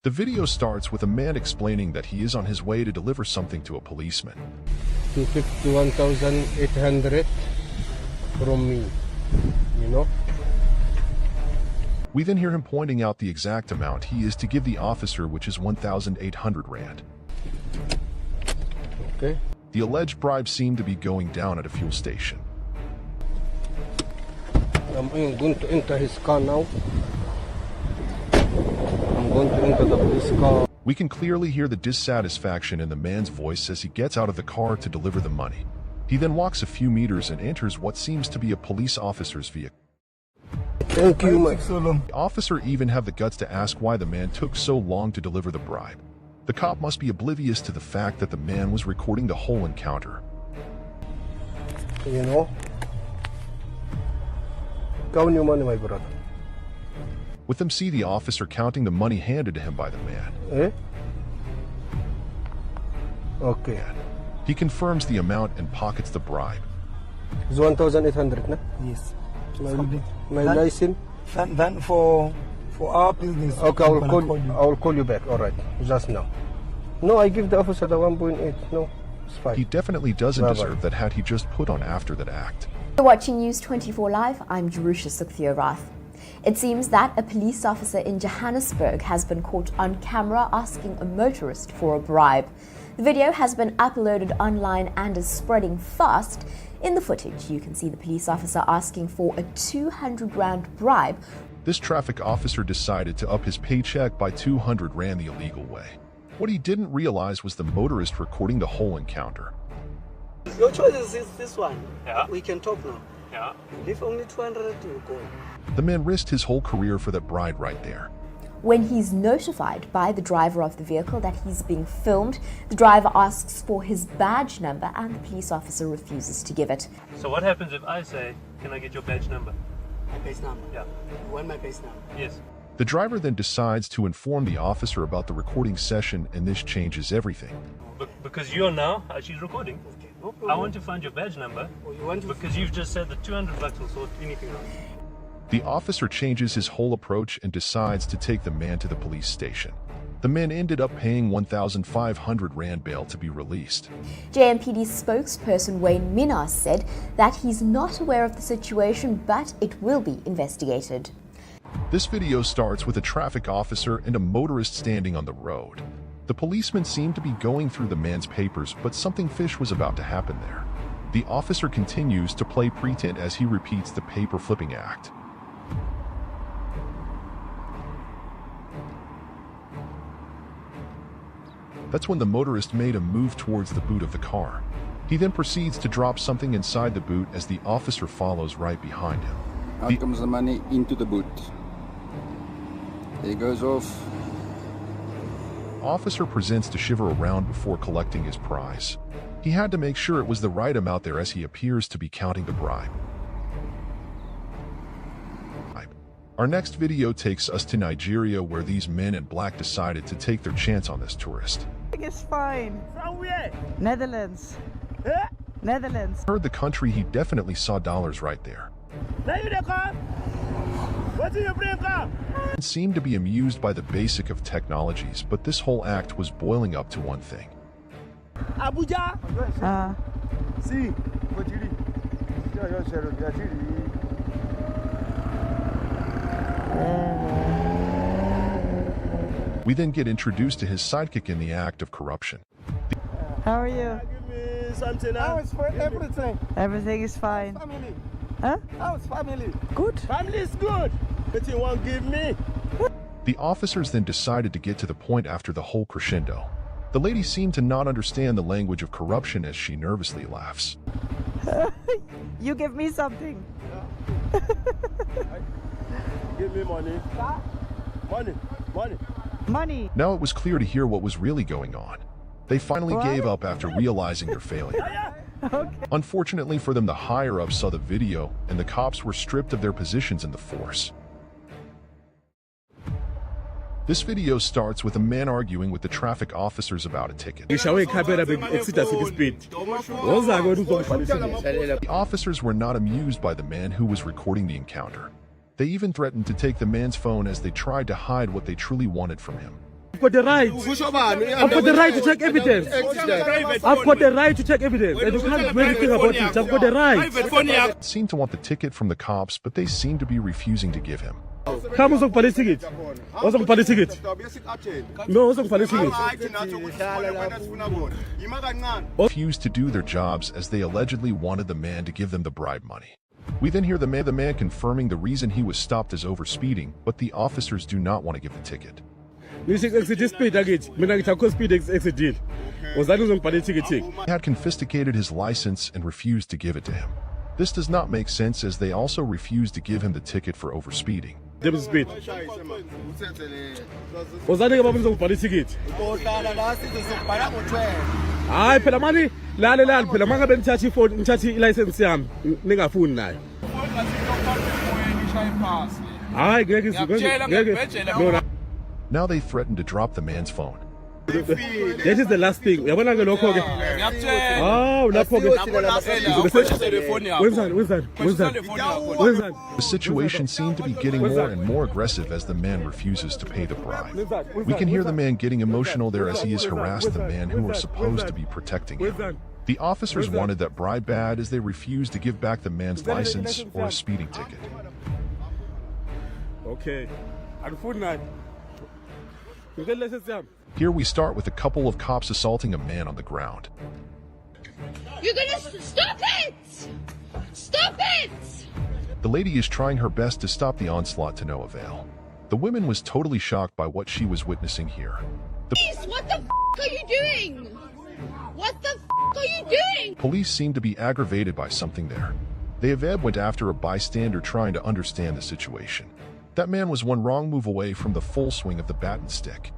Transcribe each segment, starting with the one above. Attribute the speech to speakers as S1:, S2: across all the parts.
S1: The video starts with a man explaining that he is on his way to deliver something to a policeman.
S2: 251,800 from me, you know?
S1: We then hear him pointing out the exact amount he is to give the officer, which is 1,800 rand.
S2: Okay.
S1: The alleged bribe seemed to be going down at a fuel station.
S2: I'm going to enter his car now. I'm going to enter the police car.
S1: We can clearly hear the dissatisfaction in the man's voice as he gets out of the car to deliver the money. He then walks a few meters and enters what seems to be a police officer's vehicle.
S2: Thank you, my
S1: The officer even have the guts to ask why the man took so long to deliver the bribe. The cop must be oblivious to the fact that the man was recording the whole encounter.
S2: You know? Count your money, my brother.
S1: With them see the officer counting the money handed to him by the man.
S2: Eh? Okay.
S1: He confirms the amount and pockets the bribe.
S2: It's 1,800, no?
S3: Yes.
S2: My license?
S3: Then for our business.
S2: Okay, I
S3: I'm gonna call you.
S2: will call you back. All right, just now. No, I give the officer the 1.8. No, it's fine.
S1: He definitely doesn't
S2: Bye-bye.
S1: deserve that had he just put on after that act.
S4: You're watching News 24 Live. I'm Jerusha Sukthiorath. It seems that a police officer in Johannesburg has been caught on camera asking a motorist for a bribe. The video has been uploaded online and is spreading fast. In the footage, you can see the police officer asking for a 200 rand bribe.
S1: This traffic officer decided to up his paycheck by 200 rand the illegal way. What he didn't realize was the motorist recording the whole encounter.
S5: Your choice is this one.
S6: Yeah.
S5: We can talk now.
S6: Yeah.
S5: Leave only 200 to go.
S1: The man risked his whole career for that bribe right there.
S4: When he's notified by the driver of the vehicle that he's being filmed, the driver asks for his badge number and the police officer refuses to give it.
S6: So what happens if I say, can I get your badge number?
S5: My base number.
S6: Yeah.
S5: You want my base number?
S6: Yes.
S1: The driver then decides to inform the officer about the recording session, and this changes everything.
S6: Because you're now, she's recording.
S5: Okay, no problem.
S6: I want to find your badge number
S5: Oh, you want to
S6: because you've just said that 200 bucks will sort anything out.
S1: The officer changes his whole approach and decides to take the man to the police station. The man ended up paying 1,500 rand bail to be released.
S4: JMPD spokesperson Wayne Minnaar said that he's not aware of the situation, but it will be investigated.
S1: This video starts with a traffic officer and a motorist standing on the road. The policeman seemed to be going through the man's papers, but something fishy was about to happen there. The officer continues to play pretend as he repeats the paper flipping act. That's when the motorist made a move towards the boot of the car. He then proceeds to drop something inside the boot as the officer follows right behind him.
S7: Out comes the money into the boot. It goes off.
S1: Officer presents to shiver around before collecting his prize. He had to make sure it was the right amount there as he appears to be counting the bribe. Our next video takes us to Nigeria, where these men in black decided to take their chance on this tourist.
S8: It's fine.
S5: From where?
S8: Netherlands. Netherlands.
S1: Heard the country, he definitely saw dollars right there.
S5: Now you the car? What do you bring car?
S1: And seemed to be amused by the basic of technologies, but this whole act was boiling up to one thing.
S5: Abuja?
S3: See.
S1: We then get introduced to his sidekick in the act of corruption.
S8: How are you?
S5: Give me something
S3: Now
S5: else.
S3: it's for everything.
S8: Everything is fine.
S3: Family.
S8: Huh?
S3: Now it's family.
S8: Good.
S5: Family is good. But you won't give me?
S1: The officers then decided to get to the point after the whole crescendo. The lady seemed to not understand the language of corruption as she nervously laughs.
S8: You give me something.
S5: Give me money. Money. Money.
S8: Money.
S1: Now it was clear to hear what was really going on. They finally gave up after realizing their failure.
S8: Okay.
S1: Unfortunately for them, the higher-ups saw the video, and the cops were stripped of their positions in the force. This video starts with a man arguing with the traffic officers about a ticket. The officers were not amused by the man who was recording the encounter. They even threatened to take the man's phone as they tried to hide what they truly wanted from him.
S9: I've got the right. I've got the right to check evidence. I've got the right to check evidence. And you can't do anything about it. I've got the right.
S1: Seemed to want the ticket from the cops, but they seemed to be refusing to give him.
S9: Come on, the ticket. What's the ticket? No, what's the ticket?
S1: Refused to do their jobs as they allegedly wanted the man to give them the bribe money. We then hear the man confirming the reason he was stopped is overspeeding, but the officers do not want to give the ticket.
S9: He
S1: Had confiscated his license and refused to give it to him. This does not make sense as they also refused to give him the ticket for overspeeding.
S9: Speed. Hayi phela mani lalela phela mangabe nithatha ifoni nithatha ilicense yami ningafuni nayo. Hayi ngeke no.
S1: Now they threaten to drop the man's phone.
S9: That is the last thing. Uyabona ke lokho ke. Oh, lapho ke.
S1: The situation seemed to be getting more and more aggressive as the man refuses to pay the bribe. We can hear the man getting emotional there as he has harassed the man who are supposed to be protecting him. The officers wanted that bribe bad as they refused to give back the man's license or a speeding ticket.
S9: Okay. Here we start with a couple of cops assaulting a man on the ground.
S10: You're gonna stop it! Stop it!
S1: The lady is trying her best to stop the onslaught to no avail. The woman was totally shocked by what she was witnessing here.
S10: Please, what the f are you doing? What the f are you doing?
S1: Police seem to be aggravated by something there. They went after a bystander trying to understand the situation. That man was one wrong move away from the full swing of the baton stick.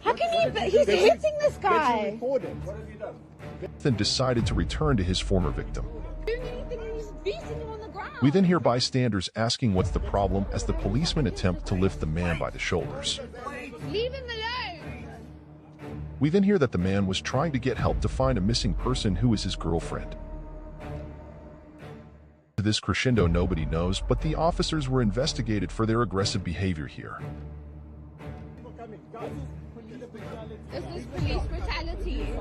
S10: How can he's hitting this guy?
S1: Then decided to return to his former victim.
S10: He's beating him on the ground.
S1: We then hear bystanders asking what's the problem as the policemen attempt to lift the man by the shoulders.
S10: Leave him alone.
S1: We then hear that the man was trying to get help to find a missing person who is his girlfriend. To this crescendo nobody knows, but the officers were investigated for their aggressive behavior here.
S10: This is police brutality.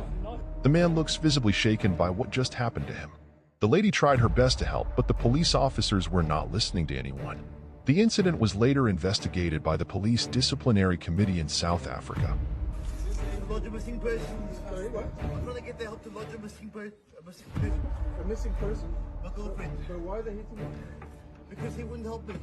S1: The man looks visibly shaken by what just happened to him. The lady tried her best to help, but the police officers were not listening to anyone. The incident was later investigated by the Police Disciplinary Committee in South Africa.
S3: Lodge a missing person. Sorry, what? I'm trying to get the help to lodge a missing person. A missing person? My girlfriend. So why are they hitting me? Because he wouldn't help me.